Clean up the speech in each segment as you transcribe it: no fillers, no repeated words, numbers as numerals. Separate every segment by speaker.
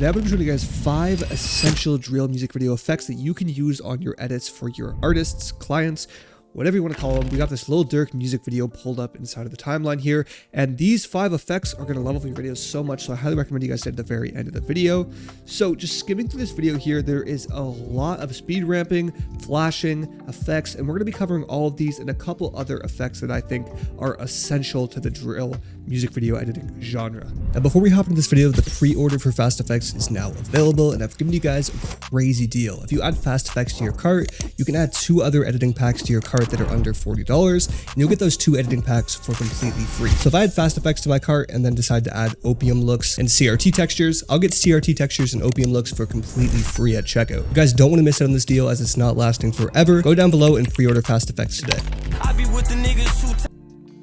Speaker 1: Today I'm going to be showing you guys 5 essential drill music video effects that you can use on your edits for your artists, clients, whatever you want to call them. We got this Lil Durk music video pulled up inside of the timeline here, and these 5 effects are going to level up your videos so much, so I highly recommend you guys stay at the very end of the video. So just skimming through this video here, there is a lot of speed ramping, flashing, effects, and we're going to be covering all of these and a couple other effects that I think are essential to the drill music video editing genre. And before we hop into this video, the pre-order for FastFX is now available, and I've given you guys a crazy deal. If you add FastFX to your cart, you can add 2 other editing packs to your cart that are under $40, and you'll get those 2 editing packs for completely free. So if I add FastFX to my cart and then decide to add opium looks and CRT textures, I'll get CRT textures and opium looks for completely free at checkout. You guys don't want to miss out on this deal as it's not lasting forever. Go down below and pre-order FastFX today. I be with the niggas who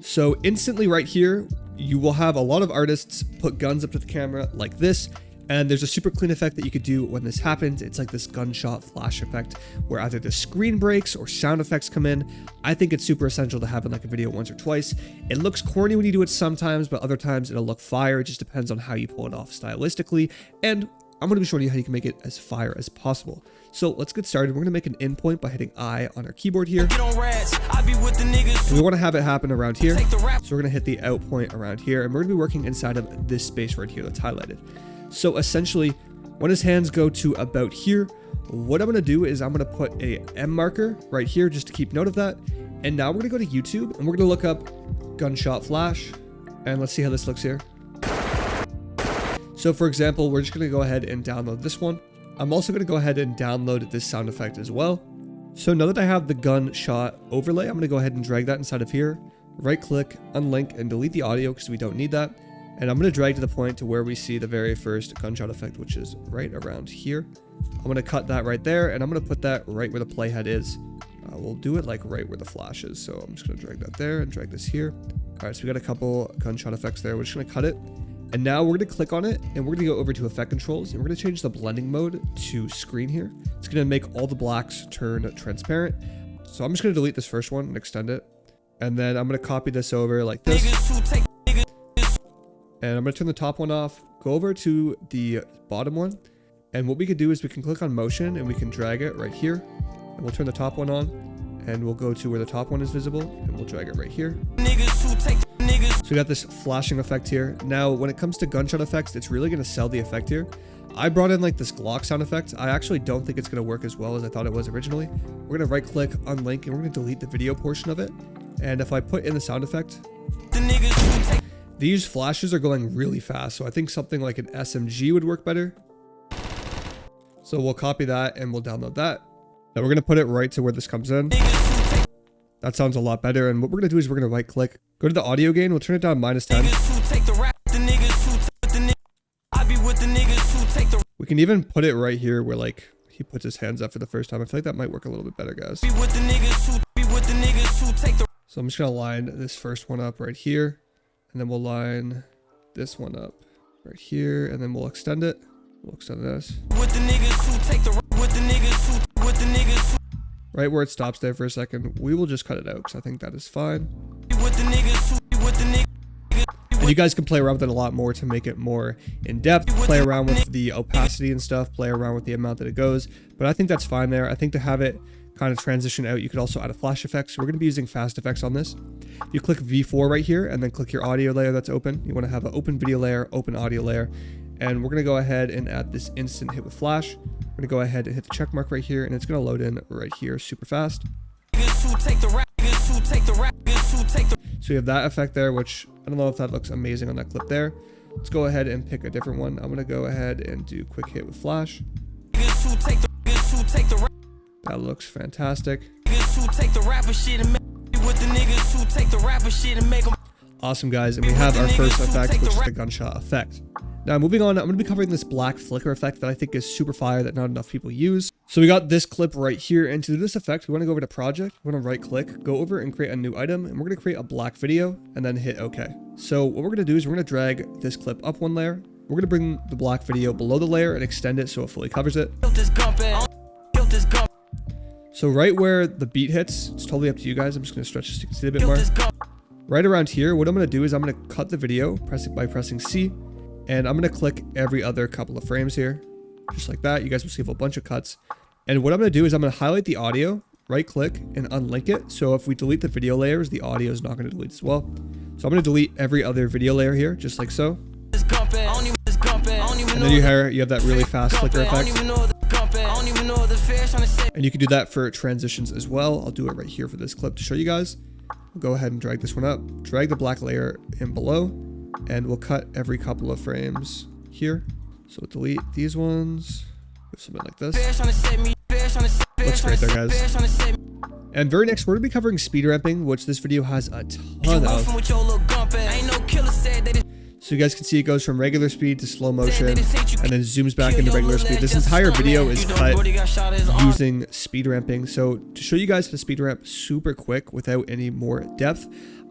Speaker 1: so instantly right here, you will have a lot of artists put guns up to the camera like this. And there's a super clean effect that you could do when this happens. It's like this gunshot flash effect where either the screen breaks or sound effects come in. I think it's super essential to have in like a video once or twice. It looks corny when you do it sometimes, but other times it'll look fire. It just depends on how you pull it off stylistically. And I'm going to be showing you how you can make it as fire as possible. So let's get started. We're going to make an in point by hitting I on our keyboard here. And we want to have it happen around here. So we're going to hit the out point around here, and we're going to be working inside of this space right here that's highlighted. So essentially, when his hands go to about here, what I'm going to do is I'm going to put a M marker right here just to keep note of that. And now we're going to go to YouTube and we're going to look up Gunshot Flash, and let's see how this looks here. So for example, we're just going to go ahead and download this one. I'm also going to go ahead and download this sound effect as well. So now that I have the gunshot overlay, I'm going to go ahead and drag that inside of here, right click, unlink, and delete the audio because we don't need that. And I'm going to drag to the point to where we see the very first gunshot effect, which is right around here. I'm going to cut that right there, and I'm going to put that right where the playhead is. We'll do it like right where the flash is. So I'm just going to drag that there and drag this here. All right, so we got a couple gunshot effects there. We're just going to cut it. And now we're going to click on it, and we're going to go over to effect controls, and we're going to change the blending mode to screen here. It's going to make all the blacks turn transparent. So I'm just going to delete this first one and extend it. And then I'm going to copy this over like this. And I'm going to turn the top one off, go over to the bottom one. And what we could do is we can click on motion and we can drag it right here. And we'll turn the top one on and we'll go to where the top one is visible and we'll drag it right here. So we got this flashing effect here. Now, when it comes to gunshot effects, it's really going to sell the effect here. I brought in like this Glock sound effect. I actually don't think it's going to work as well as I thought it was originally. We're going to right click, unlink, and we're going to delete the video portion of it. And if I put in the sound effect, these flashes are going really fast, so I think something like an SMG would work better. So we'll copy that and we'll download that. Now we're going to put it right to where this comes in. That sounds a lot better. And what we're going to do is we're going to right click, go to the audio gain, we'll turn it down -10. We can even put it right here where like he puts his hands up for the first time. I feel like that might work a little bit better, guys. So I'm just going to line this first one up right here. And then we'll line this one up right here, and then we'll extend it. We'll extend this. Right where it stops there for a second, we will just cut it out because I think that is fine. And you guys can play around with it a lot more to make it more in depth, play around with the opacity and stuff, play around with the amount that it goes. But I think that's fine there. I think to have it kind of transition out, you could also add a flash effect. So we're going to be using FastFX on this. You click V4 right here and then click your audio layer that's open. You want to have an open video layer, open audio layer. And we're going to go ahead and add this instant hit with flash. We're going to go ahead and hit the check mark right here, and it's going to load in right here super fast. So you have that effect there, which I don't know if that looks amazing on that clip there. Let's go ahead and pick a different one. I'm going to go ahead and do quick hit with flash. That looks fantastic. Awesome, guys, and we have our first effect, which is the gunshot effect. Now moving on, I'm going to be covering this black flicker effect that I think is super fire that not enough people use. So we got this clip right here, and to do this effect, we want to go over to project, we want to right click, go over and create a new item, and we're going to create a black video and then hit OK. So what we're going to do is we're going to drag this clip up one layer. We're going to bring the black video below the layer and extend it so it fully covers it. So right where the beat hits, it's totally up to you guys. I'm just going to stretch this so you can see it a bit more. Right around here, what I'm going to do is I'm going to cut the video by pressing C. And I'm going to click every other couple of frames here, just like that. You guys will see a whole bunch of cuts. And what I'm going to do is I'm going to highlight the audio, right click and unlink it. So if we delete the video layers, the audio is not going to delete as well. So I'm going to delete every other video layer here, just like so. And then you have that really fast flicker effect. And you can do that for transitions as well. I'll do it right here for this clip to show you guys. We'll go ahead and drag this one up, drag the black layer in below, and we'll cut every couple of frames here. So we'll delete these ones, do something like this. Looks great there, guys. And very next, we're going to be covering speed ramping, which this video has a ton of. So you guys can see it goes from regular speed to slow motion and then zooms back into regular speed. This entire video is cut using speed ramping. So to show you guys how to speed ramp super quick without any more depth,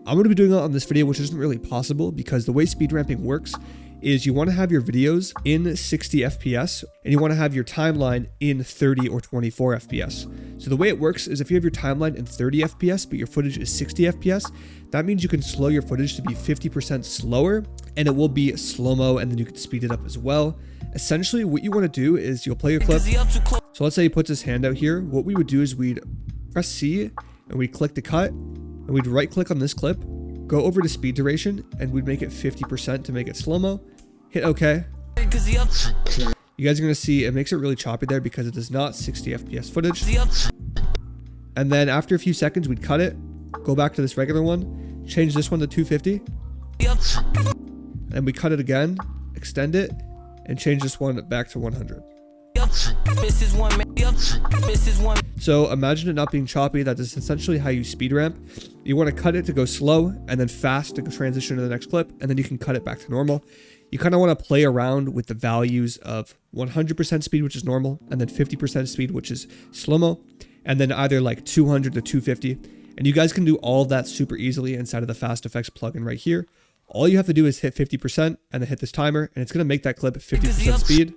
Speaker 1: I'm going to be doing it on this video, which isn't really possible because the way speed ramping works is you want to have your videos in 60 FPS and you want to have your timeline in 30 or 24 FPS. So the way it works is if you have your timeline in 30 FPS, but your footage is 60 FPS, that means you can slow your footage to be 50% slower and it will be slow-mo, and then you can speed it up as well. Essentially, what you want to do is you'll play your clip. So let's say he puts his hand out here. What we would do is we'd press C and we'd click to cut and we'd right click on this clip, go over to speed duration, and we'd make it 50% to make it slow-mo. Hit OK. You guys are going to see it makes it really choppy there because it is not 60 FPS footage. And then after a few seconds, we'd cut it, go back to this regular one, change this one to 250. And we cut it again, extend it, and change this one back to 100. So imagine it not being choppy. That is essentially how you speed ramp. You want to cut it to go slow and then fast to transition to the next clip, and then you can cut it back to normal. You kind of want to play around with the values of 100% speed, which is normal, and then 50% speed, which is slow-mo, and then either like 200 to 250. And you guys can do all of that super easily inside of the FastFX plugin right here. All you have to do is hit 50% and then hit this timer, and it's going to make that clip at 50% speed.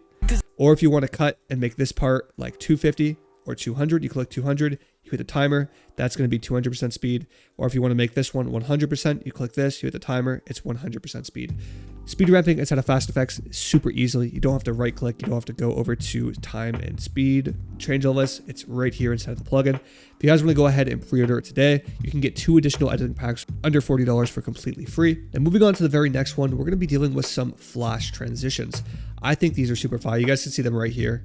Speaker 1: Or if you want to cut and make this part like 250 or 200, you click 200, you hit the timer, that's going to be 200% speed. Or if you want to make this one 100%, you click this, you hit the timer, it's 100% speed. Speed ramping inside of FastFX is super easily. You don't have to right click, you don't have to go over to time and speed, change all this. It's right here inside of the plugin. If you guys want to go ahead and pre-order it today, you can get 2 additional editing packs under $40 for completely free. And moving on to the very next one, we're going to be dealing with some flash transitions. I think these are super fire. You guys can see them right here.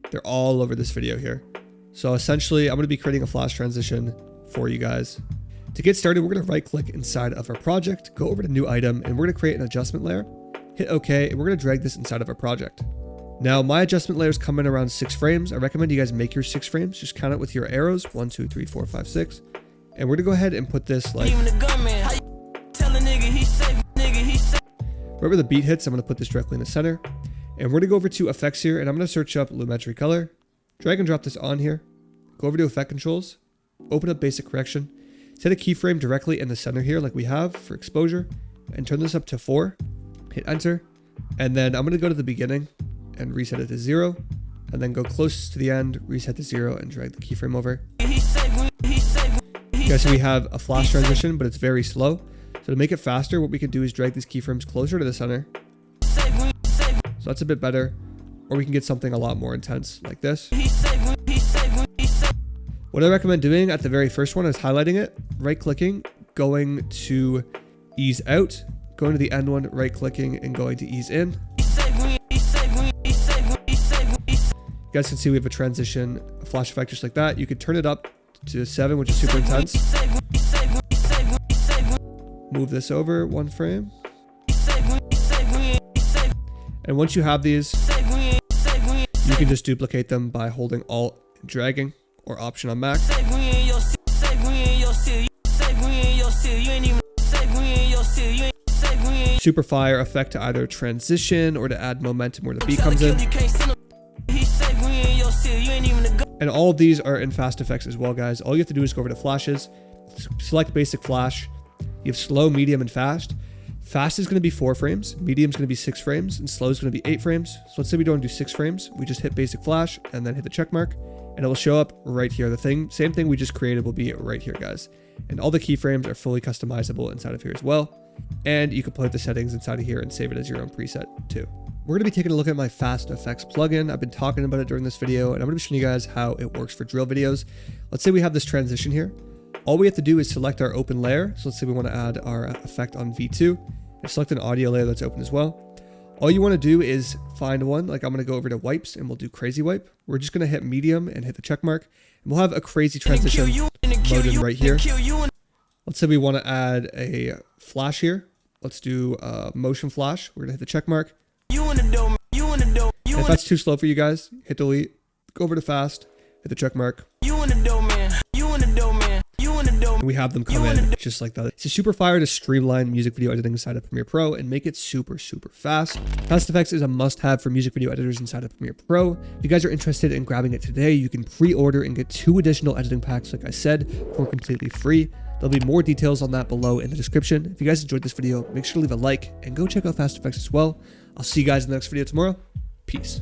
Speaker 1: They're all over this video here. So essentially, I'm going to be creating a flash transition for you guys. To get started, we're going to right click inside of our project, go over to new item, and we're going to create an adjustment layer, hit OK, and we're going to drag this inside of our project. Now, my adjustment layers come in around 6 frames. I recommend you guys make your 6 frames. Just count it with your arrows, 1, 2, 3, 4, 5, 6. And we're going to go ahead and put this like wherever the beat hits, I'm going to put this directly in the center. And we're going to go over to effects here, and I'm going to search up lumetri color, drag and drop this on here, go over to effect controls, open up basic correction, set a keyframe directly in the center here like we have for exposure, and turn this up to 4, hit enter, and then I'm going to go to the beginning and reset it to 0, and then go close to the end, reset to 0, and drag the keyframe over. You guys see we have a flash transition, but it's very slow. So to make it faster, what we can do is drag these keyframes closer to the center. So that's a bit better. Or we can get something a lot more intense like this. What I recommend doing at the very first one is highlighting it, right clicking, going to ease out, going to the end one, right clicking and going to ease in. You guys can see we have a transition, a flash effect just like that. You could turn it up to 7, which is super intense. Move this over 1 frame. And once you have these, you can just duplicate them by holding Alt and dragging, or Option on Mac. Super fire effect to either transition or to add momentum where the beat comes in. And all of these are in FastFX as well, guys. All you have to do is go over to flashes, select basic flash. You have slow, medium, and fast. Fast is going to be 4 frames, medium is going to be 6 frames, and slow is going to be 8 frames. So let's say we don't do 6 frames, we just hit basic flash and then hit the check mark, and it will show up right here. Same thing we just created will be right here, guys. And all the keyframes are fully customizable inside of here as well. And you can play the settings inside of here and save it as your own preset too. We're going to be taking a look at my FastFX plugin. I've been talking about it during this video, and I'm going to be showing you guys how it works for drill videos. Let's say we have this transition here. All we have to do is select our open layer. So let's say we want to add our effect on V2 and select an audio layer that's open as well. All you want to do is find one. Like I'm going to go over to wipes and we'll do crazy wipe. We're just going to hit medium and hit the check mark. And we'll have a crazy transition mode in right here. Let's say we want to add a flash here. Let's do motion flash. We're going to hit the check mark. If that's too slow for you guys, hit delete, go over to fast, hit the check mark. And we have them come in just like that. It's a super fire to streamline music video editing inside of Premiere Pro and make it super fast. FastFX is a must-have for music video editors inside of Premiere Pro. If you guys are interested in grabbing it today, you can pre-order and get 2 additional editing packs, like I said, for completely free. There'll be more details on that below in the description. If you guys enjoyed this video, make sure to leave a like and go check out FastFX as well. I'll see you guys in the next video tomorrow. Peace.